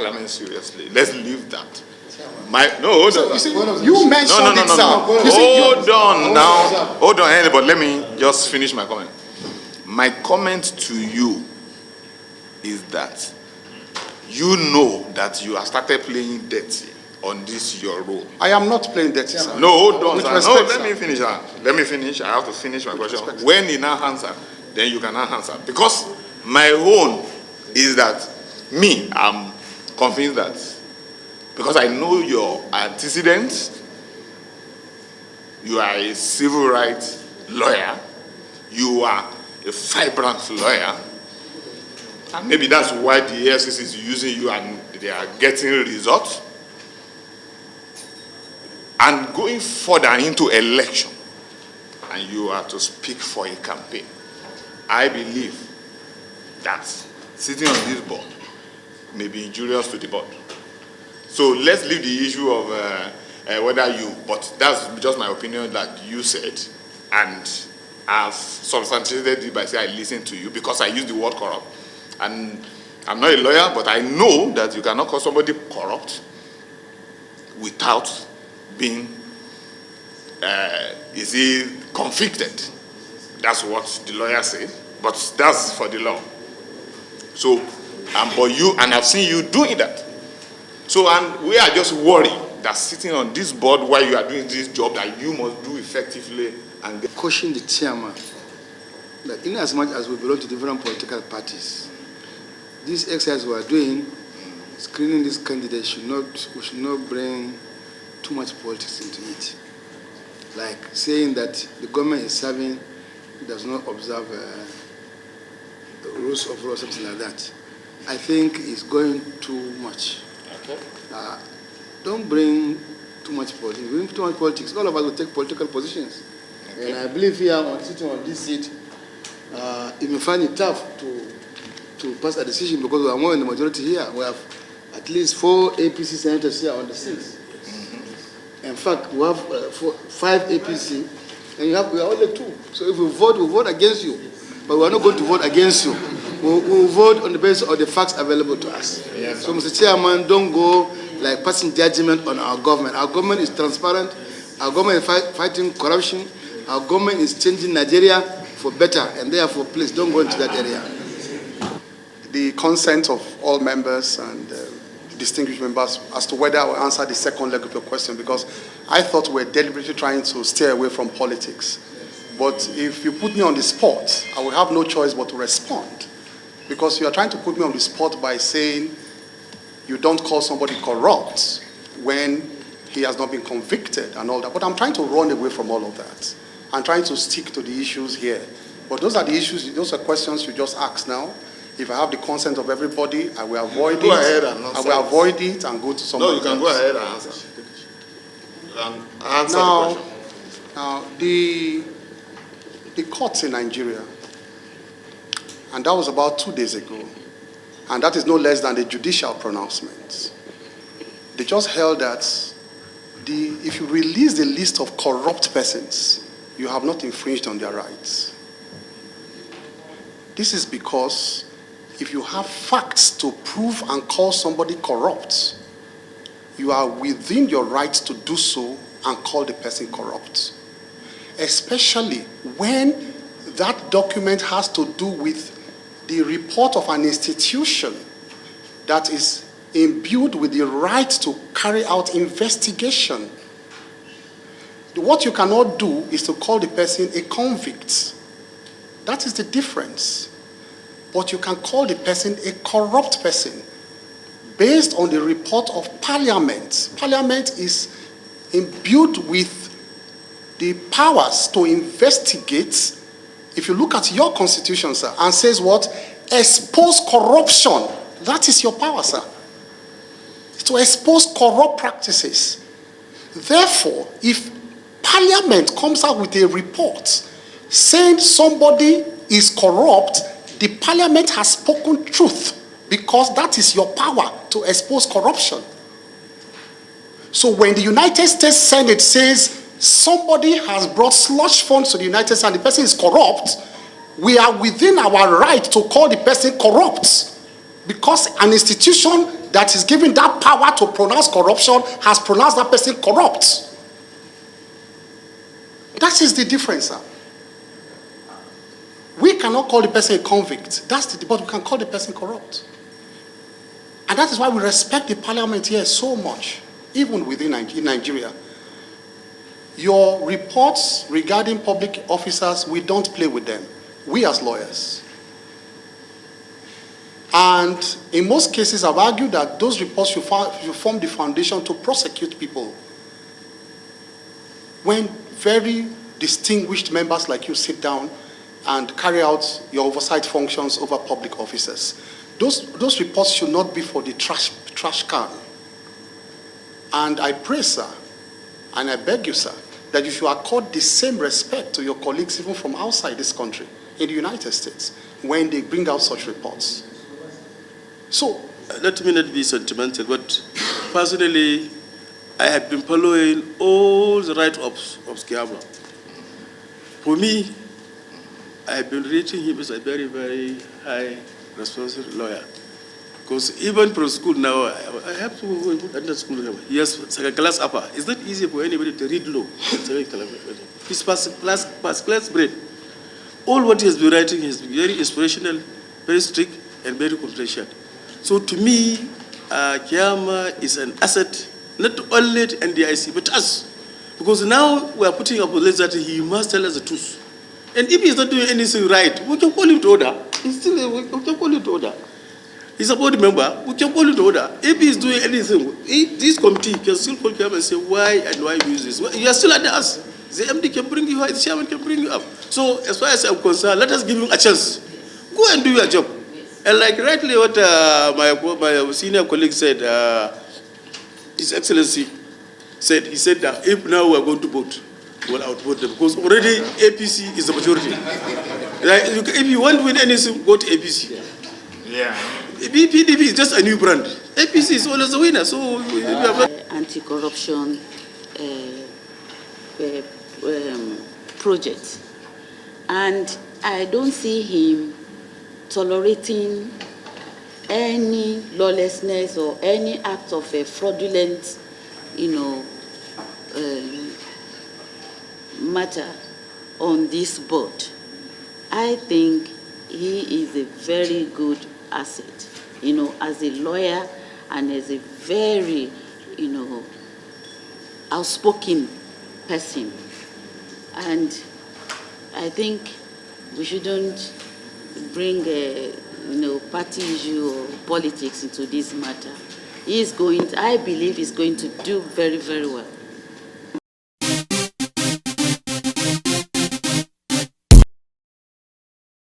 Parliament seriously. Let's leave that. Hold on. You mentioned it, sir. Hold on, but let me just finish my comment. My comment to you is that you know that you have started playing dirty on this your role. I am not playing dirty, sir. No, hold on, sir. Respect, let me finish. Let me finish. I have to finish my question. When you now answer, then you can now answer. Because my own is that I'm convinced that because I know your antecedents, you are a civil rights lawyer, you are a vibrant lawyer, and maybe that's why the EFCC is using you and they are getting results. And going further into election, and you are to speak for a campaign, I believe that sitting on this board may be injurious to the board. So let's leave the issue of whether you, but that's just my opinion that you said, and I've substantiated it by saying I listened to you because I used the word corrupt. And I'm not a lawyer, but I know that you cannot call somebody corrupt without being, is he convicted? That's what the lawyer said, but that's for the law. So, but you, and I've seen you doing that. So, and we are just worried that sitting on this board while you are doing this job that you must do effectively and caution the chairman that in as much as we belong to different political parties, this exercise we are doing, screening this candidate, we should not bring too much politics into it. Like saying that the government is serving does not observe the rules of law, something like that. I think it's going too much. Okay. Don't bring too much politics. Bring too much politics. All of us will take political positions. Okay. And I believe here, on sitting on this seat, it may find it tough to pass a decision because we are more in the majority here. We have at least 4 APC senators here on the seats. In fact, we have 5 APC, and we are only 2. So if we vote against you. But we are not going to vote against you. We'll vote on the basis of the facts available to us. Yes, so, Mr. Chairman, don't go like passing judgment on our government. Our government is transparent. Our government is fighting corruption. Our government is changing Nigeria for better, and therefore, please don't go into that area. The consent of all members and distinguished members as to whether I will answer the second leg of your question, because I thought we were deliberately trying to stay away from politics. But if you put me on the spot, I will have no choice but to respond. Because you are trying to put me on the spot by saying you don't call somebody corrupt when he has not been convicted and all that. But I'm trying to run away from all of that. I'm trying to stick to the issues here. But those are the issues, those are questions you just asked now. If I have the consent of everybody, I will avoid it. Go ahead and answer. I will avoid it and go to somebody else. No, you can go ahead and answer. Now, the question. Now, the courts in Nigeria, and that was about 2 days ago, and that is no less than the judicial pronouncements. They just held that if you release the list of corrupt persons, you have not infringed on their rights. This is because if you have facts to prove and call somebody corrupt, you are within your rights to do so and call the person corrupt. Especially when that document has to do with the report of an institution that is imbued with the right to carry out investigation. What you cannot do is to call the person a convict. That is the difference. But you can call the person a corrupt person based on the report of Parliament. Parliament is imbued with the powers to investigate. If you look at your constitution, sir, and says what? Expose corruption. That is your power, sir. To expose corrupt practices. Therefore, if Parliament comes out with a report saying somebody is corrupt, the Parliament has spoken truth because that is your power to expose corruption. So when the United States Senate says somebody has brought slush funds to the United States and the person is corrupt, we are within our right to call the person corrupt because an institution that is given that power to pronounce corruption has pronounced that person corrupt. That is the difference, sir. We cannot call the person a convict. But we can call the person corrupt. And that is why we respect the parliament here so much, even within Nigeria. Your reports regarding public officers, we don't play with them. We as lawyers. And in most cases, I've argued that those reports should form the foundation to prosecute people. When very distinguished members like you sit down and carry out your oversight functions over public officers, those reports should not be for the trash can. And I pray, sir, and I beg you, sir, that you should accord the same respect to your colleagues even from outside this country, in the United States, when they bring out such reports. So, let me not be sentimental, but personally, I have been following all the write-ups of Keyamo. For me, I have been rating him as a very, very high responsible lawyer. Because even for school now, I have to go under school. Yes, second class upper. It's not easy for anybody to read law. He's first class brain. All what he has been writing is very inspirational, very strict, and very comprehensive. So to me, Keyamo is an asset, not only to NDIC, but us. Because now we are putting up a list that he must tell us the truth. And if he's not doing anything right, we can call him to order. We can call him to order. He's a board member, we can call him to order. If he's doing anything, this committee can still call Keyamo and say, why and why you use this? Well, you are still under us. The MD can bring you up, the chairman can bring you up. So as far as I'm concerned, let us give him a chance. Go and do your job. And like rightly what my senior colleague said, His Excellency said, he said that if now we are going to vote, we'll outvote them. Because already APC is the majority. Like, if you want to win anything, go to APC. Yeah. PDP is just a new brand. APC is always the winner. So we have anti-corruption project. And I don't see him tolerating any lawlessness or any act of a fraudulent, matter on this board. I think he is a very good asset, as a lawyer and as a very, outspoken person. And I think we shouldn't bring party issue or politics into this matter. I believe he's going to do very, very well.